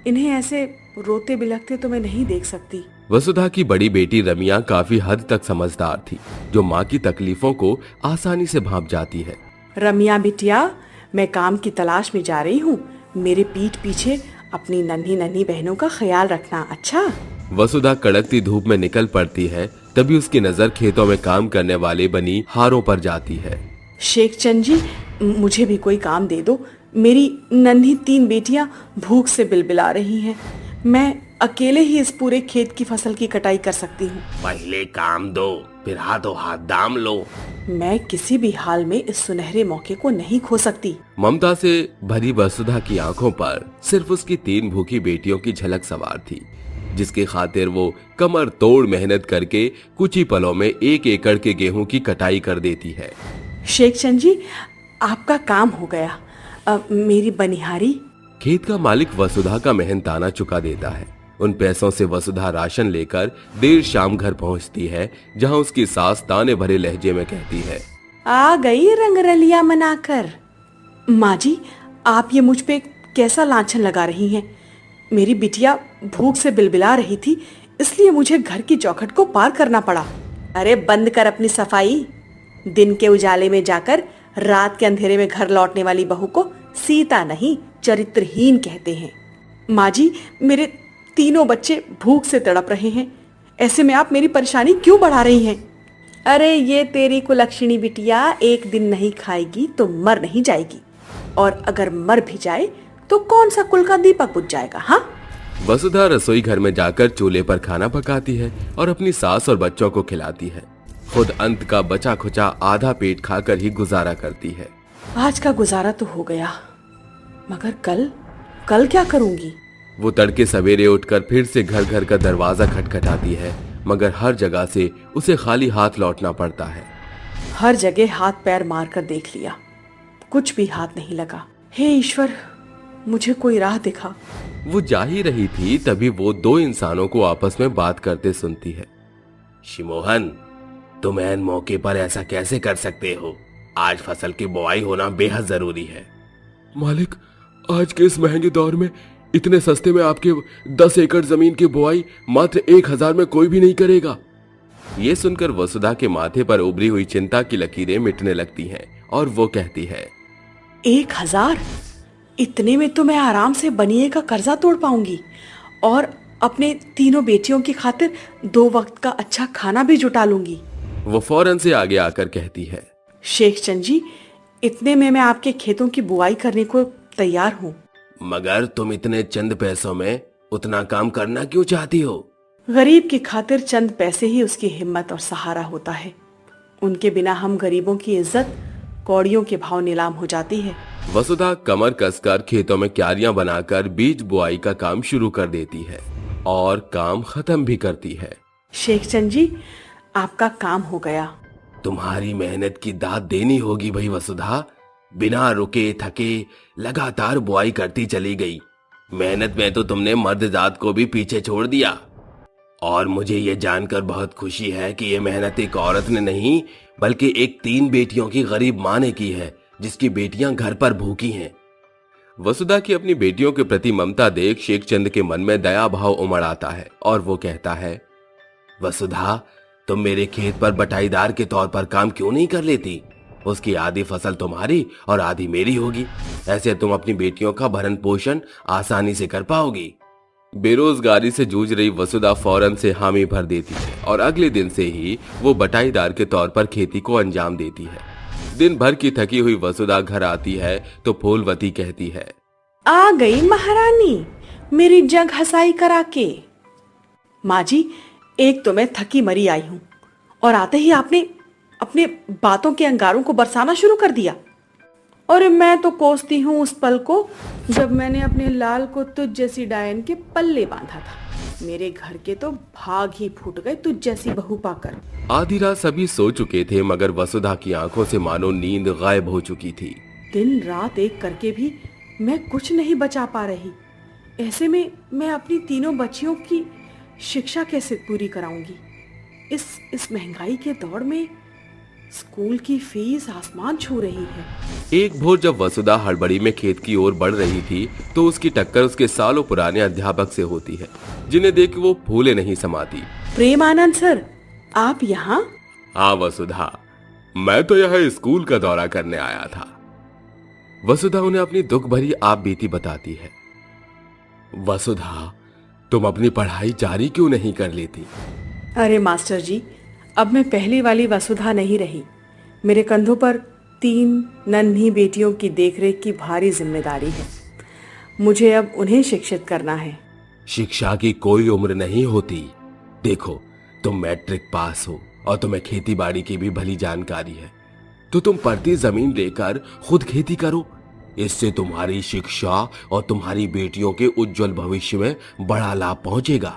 इन्हें ऐसे रोते बिलखते तो मैं नहीं देख सकती। वसुधा की बड़ी बेटी रमिया काफी हद तक समझदार थी, जो माँ की तकलीफों को आसानी से भांप जाती है। रमिया बिटिया, मैं काम की तलाश में जा रही हूँ। मेरे पीठ पीछे अपनी नन्ही नन्ही बहनों का ख्याल रखना, अच्छा? वसुधा कड़कती धूप में निकल पड़ती है। तभी उसकी नजर खेतों में काम करने वाले बनी हारों पर जाती है। शेख चंद जी, मुझे भी कोई काम दे दो। मेरी नन्ही 3 बेटियां भूख से बिलबिला रही हैं। मैं अकेले ही इस पूरे खेत की फसल की कटाई कर सकती हूँ। पहले काम दो, फिर हाथों हाथ दाम लो। मैं किसी भी हाल में इस सुनहरे मौके को नहीं खो सकती। ममता से भरी वसुधा की आंखों पर सिर्फ उसकी 3 भूखी बेटियों की झलक सवार थी, जिसकी खातिर वो कमर तोड़ मेहनत करके कुछ ही पलों में 1 एकड़ के गेहूं की कटाई कर देती है। शेख चंद जी, आपका काम हो गया। मेरी बनिहारी। खेत का मालिक वसुधा का मेहनताना चुका देता है। उन पैसों से वसुधा राशन लेकर देर शाम घर पहुंचती है, जहां उसकी सास ताने भरे लहजे में कहती है, आ गई रंगरलिया मनाकर। माँ जी, आप ये मुझ पे कैसा लांछन लगा रही हैं? मेरी बिटिया भूख से बिलबिला रही थी, इसलिए मुझे घर की चौखट को पार करना पड़ा। अरे बंद कर अपनी सफाई। दिन के उजाले में जाकर रात के अंधेरे में घर लौटने वाली बहू को सीता नहीं, चरित्रहीन कहते हैं। माँ जी, मेरे 3 बच्चे भूख से तड़प रहे हैं, ऐसे में आप मेरी परेशानी क्यों बढ़ा रही हैं? अरे ये तेरी कुलक्षणी बिटिया एक दिन नहीं खाएगी तो मर नहीं जाएगी, और अगर मर भी जाए तो कौन सा कुल का दीपक बुझ जाएगा? हाँ। वसुधा रसोई घर में जाकर चूल्हे पर खाना पकाती है और अपनी सास और बच्चों को खिलाती है। खुद अंत का बचा खुचा आधा पेट खाकर ही गुजारा करती है। आज का गुजारा तो हो गया, मगर कल क्या करूंगी? वो तड़के सवेरे उठकर फिर से घर घर का दरवाजा खटखटाती है, मगर हर जगह से उसे खाली हाथ लौटना पड़ता है। हर जगह हाथ पैर मारकर देख लिया, कुछ भी हाथ नहीं लगा। हे ईश्वर, मुझे कोई राह दिखा। वो जा ही रही थी, तभी वो 2 इंसानों को आपस में बात करते सुनती है। शिमोहन, तुम ऐन मौके पर ऐसा कैसे कर सकते हो? आज फसल की बुआई होना बेहद जरूरी है। मालिक, आज के इस महंगे दौर में इतने सस्ते में आपके 10 एकड़ जमीन की बुआई मात्र 1000 में कोई भी नहीं करेगा। ये सुनकर वसुधा के माथे पर उभरी हुई चिंता की लकीरें मिटने लगती हैं और वो कहती है, 1000? इतने में तो मैं आराम से बनिए का कर्जा तोड़ पाऊंगी और अपने 3 बेटियों की खातिर 2 वक्त का अच्छा खाना भी जुटा लूंगी। वो फौरन से आगे आकर कहती है, शेख चंद जी, इतने में मैं आपके खेतों की बुआई करने को तैयार हूँ। मगर तुम इतने चंद पैसों में उतना काम करना क्यों चाहती हो? गरीब की खातिर चंद पैसे ही उसकी हिम्मत और सहारा होता है। उनके बिना हम गरीबों की इज्जत कौड़ियों के भाव नीलाम हो जाती है। वसुधा कमर कसकर खेतों में क्यारियां बनाकर बीज बुआई का काम शुरू कर देती है और काम खत्म भी करती है। शेख चंद जी, आपका काम हो गया। तुम्हारी मेहनत की दाद देनी होगी भाई वसुधा। बिना रुके थके लगातार बुआई करती चली गई। मेहनत में तो तुमने मर्द जात को भी पीछे छोड़ दिया। और मुझे ये जानकर बहुत खुशी है कि ये मेहनत एक औरत ने नहीं बल्कि एक 3 बेटियों की गरीब माँ ने की है, जिसकी बेटियां घर पर भूखी हैं। वसुधा की अपनी बेटियों के प्रति ममता देख शेख चंद के मन में दया भाव उमड़ आता है और वो कहता है, वसुधा, तुम मेरे खेत पर बटाईदार के तौर पर काम क्यों नहीं कर लेती? उसकी आधी फसल तुम्हारी और आधी मेरी होगी। ऐसे तुम अपनी बेटियों का भरण पोषण आसानी से कर पाओगी। बेरोजगारी से जूझ रही वसुधा फौरन से हामी भर देती है और अगले दिन से ही वो बटाईदार के तौर पर खेती को अंजाम देती है। दिन भर की थकी हुई वसुधा घर आती है तो फूलवती कहती है, आ गई महारानी मेरी जग हसाई करा के। माँ जी, एक तो मैं थकी मरी आई हूँ और आते ही आपने अपने बातों के अंगारों को बरसाना शुरू कर दिया। और मैं तो कोसती हूँ उस पल को जब मैंने अपने लाल को तुझ जैसी डायन के पल्ले बांधा था। मेरे घर के तो भाग ही फूट गए तुझ जैसी बहू पाकर। आधी रात सभी सो चुके थे मगर वसुधा की आंखों से मानो नींद गायब हो चुकी थी। दिन रात एक करके भी मैं कुछ नहीं बचा पा रही। ऐसे में मैं अपनी तीनों बच्चियों की शिक्षा कैसे पूरी कराऊंगी? इस महंगाई के दौर में स्कूल की फीस आसमान छू रही है। एक भोर जब वसुधा हड़बड़ी में खेत की ओर बढ़ रही थी तो उसकी टक्कर उसके सालों पुराने अध्यापक से होती है, जिन्हें देख वो फूले नहीं समाती। प्रेमानंद सर, आप यहाँ? हाँ वसुधा, मैं तो यहाँ स्कूल का दौरा करने आया था। वसुधा उन्हें अपनी दुख भरी आप बीती बताती है। वसुधा, तुम अपनी पढ़ाई जारी क्यों नहीं कर लेती? अरे मास्टर जी, अब मैं पहली वाली वसुधा नहीं रही। मेरे कंधों पर 3 नन्ही बेटियों की देखरेख की भारी जिम्मेदारी है। मुझे अब उन्हें शिक्षित करना है। शिक्षा की कोई उम्र नहीं होती। देखो, तुम मैट्रिक पास हो और तुम्हें खेती बाड़ी की भी भली जानकारी है, तो तुम पड़ती जमीन लेकर खुद खेती करो। इससे तुम्हारी शिक्षा और तुम्हारी बेटियों के उज्जवल भविष्य में बड़ा लाभ पहुंचेगा।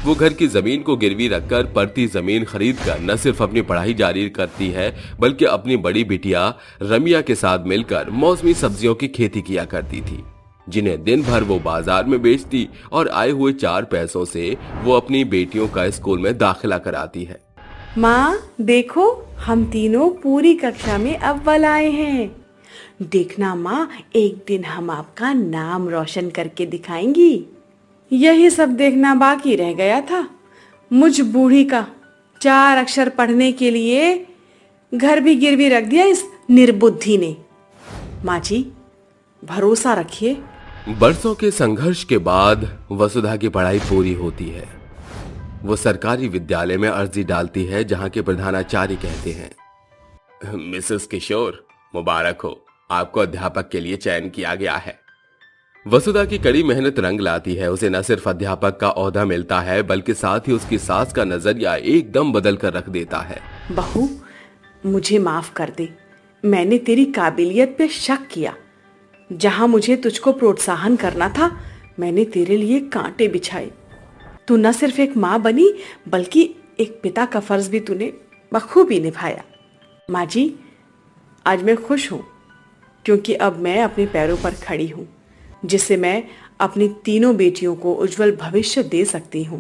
वो घर की जमीन को गिरवी रखकर पड़ती जमीन खरीद कर न सिर्फ अपनी पढ़ाई जारी करती है बल्कि अपनी बड़ी बिटिया रमिया के साथ मिलकर मौसमी सब्जियों की खेती किया करती थी, जिन्हें दिन भर वो बाजार में बेचती और आए हुए 4 पैसों से वो अपनी बेटियों का स्कूल में दाखिला कराती है। माँ देखो, हम तीनों पूरी कक्षा में अव्वल आए हैं। देखना माँ, एक दिन हम आपका नाम रोशन करके दिखाएंगी। यही सब देखना बाकी रह गया था। मुझ बूढ़ी का 4 अक्षर पढ़ने के लिए घर भी गिरवी रख दिया इस निर्बुद्धि ने। माँ जी, भरोसा रखिए। बरसों के संघर्ष के बाद वसुधा की पढ़ाई पूरी होती है। वो सरकारी विद्यालय में अर्जी डालती है जहां के प्रधानाचार्य कहते हैं, मिसेस किशोर, मुबारक हो, आपको अध्यापक के लिए चयन किया गया है। वसुधा की कड़ी मेहनत रंग लाती है। उसे न सिर्फ अध्यापक का ओहदा मिलता है बल्कि साथ ही उसकी सास का नजरिया एकदम बदल कर रख देता है। बहू, मुझे माफ कर दे। मैंने तेरी काबिलियत पे शक किया। जहां मुझे तुझको प्रोत्साहन करना था, मैंने तेरे लिए कांटे बिछाए। तू न सिर्फ एक माँ बनी बल्कि एक पिता का फर्ज भी तूने बखूबी निभाया। माँ जी, आज मैं खुश हूँ क्योंकि अब मैं अपने पैरों पर खड़ी हूँ, जिससे मैं अपनी तीनों बेटियों को उज्जवल भविष्य दे सकती हूँ।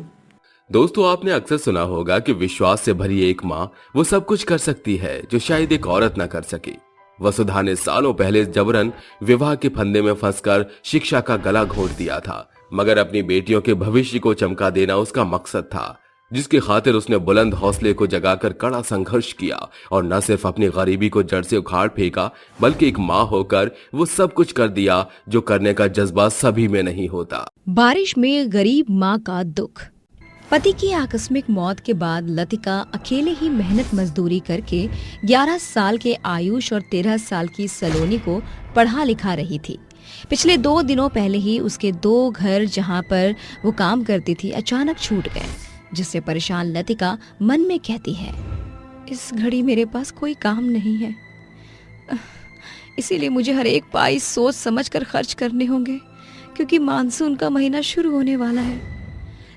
दोस्तों, आपने अक्सर सुना होगा कि विश्वास से भरी एक माँ वो सब कुछ कर सकती है जो शायद एक औरत न कर सके। वसुधा ने सालों पहले जबरन विवाह के फंदे में फंसकर शिक्षा का गला घोंट दिया था, मगर अपनी बेटियों के भविष्य को चमका देना उसका मकसद था, जिसकी खातिर उसने बुलंद हौसले को जगाकर कड़ा संघर्ष किया और न सिर्फ अपनी गरीबी को जड़ से उखाड़ फेंका बल्कि एक माँ होकर वो सब कुछ कर दिया जो करने का जज्बा सभी में नहीं होता। बारिश में गरीब माँ का दुख। पति की आकस्मिक मौत के बाद लतिका अकेले ही मेहनत मजदूरी करके 11 साल के आयुष और 13 साल की सलोनी को पढ़ा लिखा रही थी। पिछले 2 दिनों पहले ही उसके 2 घर जहां पर वो काम करती थी अचानक छूट गए, जिससे परेशान लतिका मन में कहती है, इस घड़ी मेरे पास कोई काम नहीं है, इसीलिए मुझे हर एक पाई सोच समझकर खर्च करने होंगे, क्योंकि मानसून का महीना शुरू होने वाला है।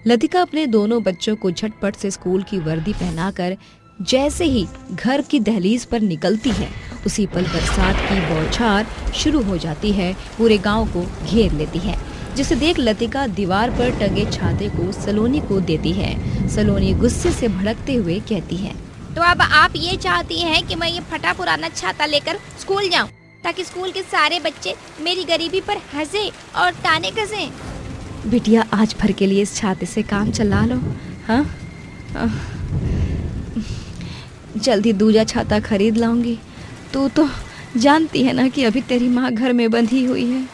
लतिका अपने दोनों बच्चों को झटपट से स्कूल की वर्दी पहनाकर जैसे ही घर की दहलीज पर निकलती है, उसी पल बरसात की बौछार शुरू हो जाती है, पूरे गांव को घेर लेती है, जिसे देख लतिका दीवार पर टंगे छाते को सलोनी को देती है। सलोनी गुस्से से भड़कते हुए कहती है, तो अब आप ये चाहती हैं कि मैं ये फटा पुराना छाता लेकर स्कूल जाऊं, ताकि स्कूल के सारे बच्चे मेरी गरीबी पर हंसे और ताने कसें? बिटिया, आज भर के लिए इस छाते से काम चला लो। हाँ, जल्दी दूजा छाता खरीद लाऊंगी। तू तो जानती है ना कि अभी तेरी माँ घर में बंधी हुई है।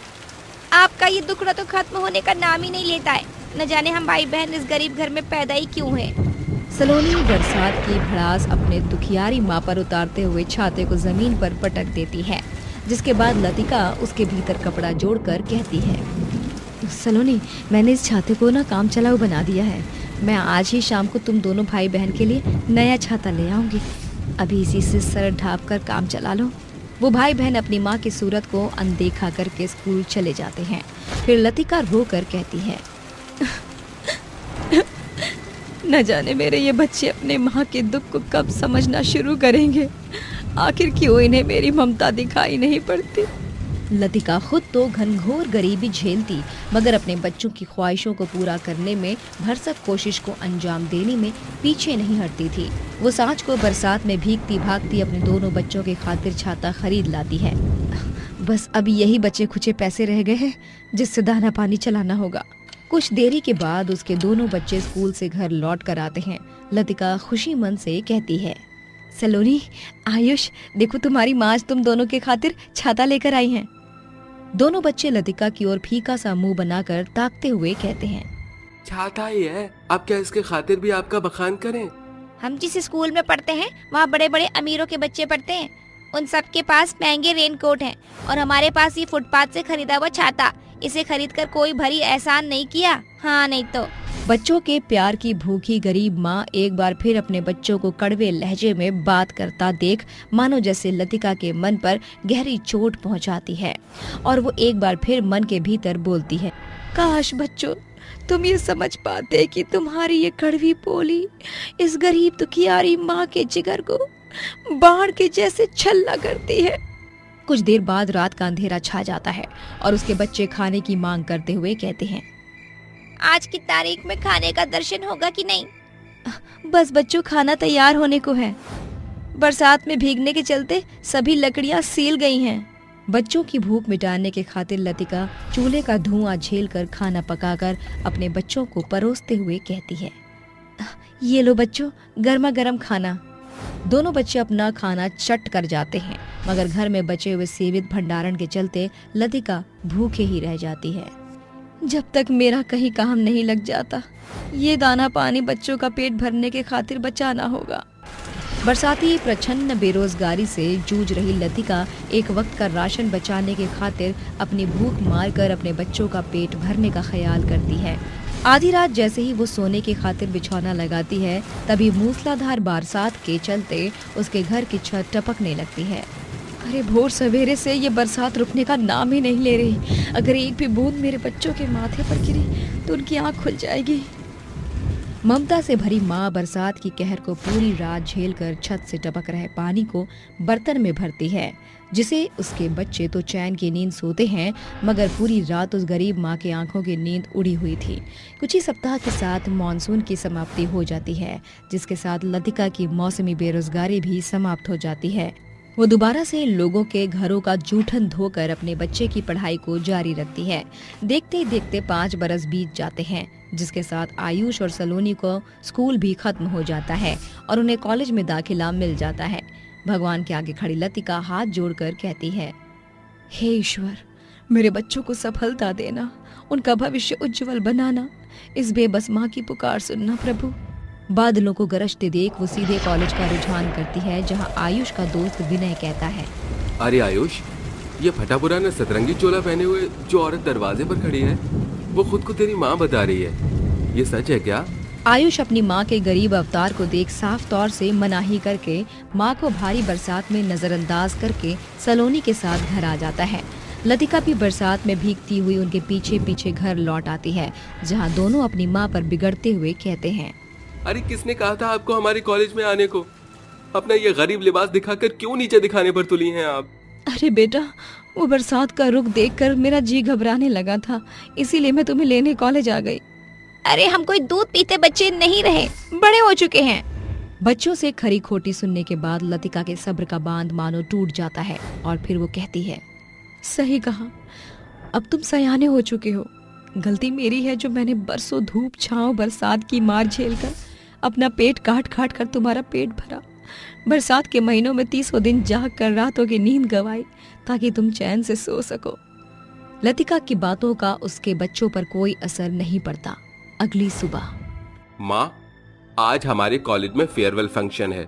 आपका ये दुखड़ा तो खत्म होने का नाम ही नहीं लेता है। न जाने हम भाई बहन इस गरीब घर में पैदा ही क्यों हैं। सलोनी बरसात की भड़ास अपने दुखियारी माँ पर उतारते हुए छाते को जमीन पर पटक देती है, जिसके बाद लतिका उसके भीतर कपड़ा जोड़कर कहती है, सलोनी, मैंने इस छाते को ना काम चलाऊ बना दिया है। मैं आज ही शाम को तुम दोनों भाई बहन के लिए नया छाता ले आऊंगी। अभी इसी से सर ढाँप कर काम चला लो। वो भाई बहन अपनी माँ की सूरत को अनदेखा करके स्कूल चले जाते हैं। फिर लतिका रो कर कहती है, न जाने मेरे ये बच्चे अपने माँ के दुख को कब समझना शुरू करेंगे। आखिर क्यों इन्हें मेरी ममता दिखाई नहीं पड़ती। लतिका खुद तो घनघोर गरीबी झेलती, मगर अपने बच्चों की ख्वाहिशों को पूरा करने में भरसक कोशिश को अंजाम देने में पीछे नहीं हटती थी। वो सांझ को बरसात में भीगती भागती अपने दोनों बच्चों के खातिर छाता खरीद लाती है। बस अभी यही बचे खुचे पैसे रह गए हैं, जिससे दाना पानी चलाना होगा। कुछ देरी के बाद उसके दोनों बच्चे स्कूल से घर लौट कर आते हैं। लतिका खुशी मन से कहती है, सलोनी, आयुष, देखो तुम्हारी माँ आज तुम दोनों के खातिर छाता लेकर आई हैं। दोनों बच्चे लतिका की ओर फीका सा मुंह बनाकर ताकते हुए कहते हैं, छाता ही है, अब क्या इसके खातिर भी आपका बखान करें? हम जिस स्कूल में पढ़ते हैं वहाँ बड़े बड़े अमीरों के बच्चे पढ़ते हैं। उन सब के पास महंगे रेनकोट हैं और हमारे पास ये फुटपाथ से खरीदा हुआ छाता। इसे खरीदकर कोई भरी एहसान नहीं किया। हाँ, नहीं तो। बच्चों के प्यार की भूखी गरीब माँ एक बार फिर अपने बच्चों को कड़वे लहजे में बात करता देख मानो जैसे लतिका के मन पर गहरी चोट पहुँचाती है, और वो एक बार फिर मन के भीतर बोलती है, काश बच्चों तुम ये समझ पाते कि तुम्हारी ये कड़वी बोली इस गरीब दुखियारी माँ के जिगर को बाढ़ के जैसे छल्ला करती है। कुछ देर बाद रात का अंधेरा छा जाता है और उसके बच्चे खाने की मांग करते हुए कहते हैं, आज की तारीख में खाने का दर्शन होगा कि नहीं? बस बच्चों, खाना तैयार होने को है। बरसात में भीगने के चलते सभी लकड़ियां सील गई हैं। बच्चों की भूख मिटाने के खातिर लतिका चूल्हे का धुआं झेलकर खाना पकाकर अपने बच्चों को परोसते हुए कहती है, ये लो बच्चों, गर्मा गर्म खाना। दोनों बच्चे अपना खाना चट कर जाते हैं, मगर घर में बचे हुए सीमित भंडारण के चलते लतिका भूखे ही रह जाती है। जब तक मेरा कहीं काम नहीं लग जाता, ये दाना पानी बच्चों का पेट भरने के खातिर बचाना होगा। बरसाती प्रचंड बेरोजगारी से जूझ रही लतिका एक वक्त का राशन बचाने के खातिर अपनी भूख मारकर अपने बच्चों का पेट भरने का ख्याल करती है। आधी रात जैसे ही वो सोने की खातिर बिछौना लगाती है, तभी मूसलाधार बरसात के चलते उसके घर की छत टपकने लगती है। अरे भोर सवेरे से ये बरसात रुकने का नाम ही नहीं ले रही। अगर एक भी बूंद मेरे बच्चों के माथे पर गिरी तो उनकी आंख खुल जाएगी। ममता से भरी माँ बरसात की कहर को पूरी रात झेलकर छत से टपक रहे पानी को बर्तन में भरती है, जिसे उसके बच्चे तो चैन की नींद सोते हैं, मगर पूरी रात उस गरीब माँ की आंखों की नींद उड़ी हुई थी। कुछ ही सप्ताह के साथ मॉनसून की समाप्ति हो जाती है, जिसके साथ लतिका की मौसमी बेरोजगारी भी समाप्त हो जाती है। वो दोबारा से लोगों के घरों का जूठन धोकर अपने बच्चे की पढ़ाई को जारी रखती है। देखते ही देखते 5 बरस बीत जाते हैं, जिसके साथ आयुष और सलोनी को स्कूल भी खत्म हो जाता है और उन्हें कॉलेज में दाखिला मिल जाता है। भगवान के आगे खड़ी लतिका हाथ जोड़कर कहती है, हे ईश्वर, मेरे बच्चों को सफलता देना, उनका भविष्य उज्जवल बनाना। इस बेबस माँ की पुकार सुनना प्रभु। बादलों को गरजते देख वो सीधे कॉलेज का रुझान करती है, जहाँ आयुष का दोस्त विनय कहता है, अरे आयुष, ये फटा पुराना सतरंगी चोला पहने हुए जो औरत दरवाजे पर खड़ी है, वो खुद को तेरी माँ बता रही है, ये सच है क्या? आयुष अपनी माँ के गरीब अवतार को देख साफ तौर से मनाही करके माँ को भारी बरसात में नजरअंदाज करके सलोनी के साथ घर आ जाता है। लतिका भी बरसात में भीगती हुई उनके पीछे पीछे घर लौट आती है, जहाँ दोनों अपनी माँ पर बिगड़ते हुए कहते हैं, अरे किसने कहा था आपको हमारे कॉलेज में आने को? अपना ये गरीब लिबास दिखाकर क्यों नीचे दिखाने पर तुली हैं आप? अरे बेटा, वो बरसात का रुख देखकर मेरा जी घबराने लगा था, इसीलिए मैं तुम्हें लेने कॉलेज आ गई। अरे हम कोई दूध पीते बच्चे नहीं रहे, बड़े हो चुके हैं। बच्चों से खरी खोटी सुनने के बाद लतिका के सब्र का बांध मानो टूट जाता है और फिर वो कहती है, सही कहा, अब तुम सयाने हो चुके हो। गलती मेरी है जो मैंने बरसों धूप छांव बरसात की मार झेलकर अपना पेट काट काट कर तुम्हारा पेट भरा। बरसात के महीनों में 30 दिन जाग कर रातों की नींद गवाई ताकि तुम चैन से सो सको। लतिका की बातों का उसके बच्चों पर कोई असर नहीं पड़ता। अगली सुबह, माँ, आज हमारे कॉलेज में फेयरवेल फंक्शन है,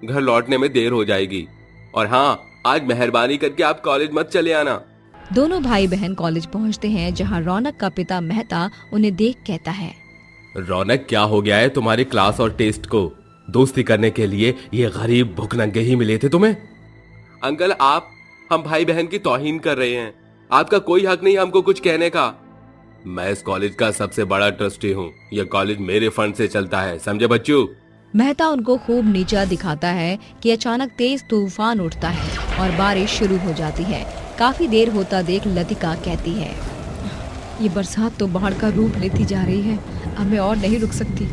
घर लौटने में देर हो जाएगी, और हाँ, आज मेहरबानी करके आप कॉलेज मत चले आना। दोनों भाई बहन कॉलेज पहुंचते हैं, जहां रौनक का पिता मेहता उन्हें देख कहता है, रौनक, क्या हो गया है तुम्हारे क्लास और टेस्ट को? दोस्ती करने के लिए ये गरीब भुखनंगे ही मिले थे तुम्हें? अंकल, आप हम भाई बहन की तौहीन कर रहे हैं, आपका कोई हक नहीं हमको कुछ कहने का। मैं इस कॉलेज का सबसे बड़ा ट्रस्टी हूँ, यह कॉलेज मेरे फंड से चलता है, समझे बच्चों? मेहता उनको खूब नीचा दिखाता है कि अचानक तेज तूफान उठता है और बारिश शुरू हो जाती है। काफी देर होता देख लतिका कहती है, ये बरसात तो बाढ़ का रूप लेती जा रही है, अब मैं और नहीं रुक सकती।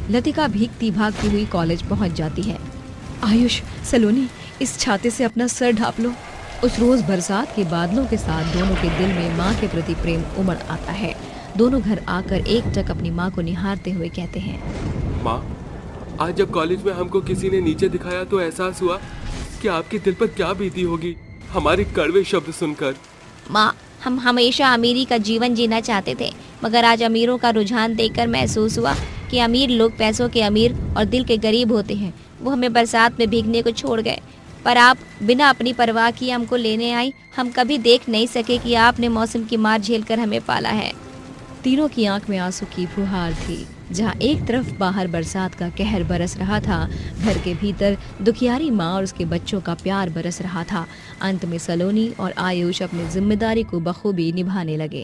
लतिका भीगती भागती हुई कॉलेज पहुंच जाती है। आयुष, सलोनी, इस छाते से अपना सर ढांप लो। उस रोज बरसात के बादलों के साथ दोनों के दिल में माँ के प्रति प्रेम उमड़ आता है। दोनों घर आकर एकटक अपनी माँ को निहारते हुए कहते हैं, माँ, आज जब कॉलेज में हमको किसी ने नीचे दिखाया तो एहसास हुआ कि आपके दिल पर क्या बीती होगी हमारे कड़वे शब्द सुनकर। माँ, हम हमेशा अमीरी का जीवन जीना चाहते थे, मगर आज अमीरों का रुझान देखकर महसूस हुआ कि अमीर लोग पैसों के अमीर और दिल के गरीब होते हैं। वो हमें बरसात में भीगने को छोड़ गए, पर आप बिना अपनी परवाह किए हमको लेने आई। हम कभी देख नहीं सके कि आपने मौसम की मार झेलकर हमें पाला है। तीनों की आंख में आंसू की फुहार थी। जहाँ एक तरफ बाहर बरसात का कहर बरस रहा था, घर के भीतर दुखियारी माँ और उसके बच्चों का प्यार बरस रहा था। अंत में सलोनी और आयुष अपनी जिम्मेदारी को बखूबी निभाने लगे।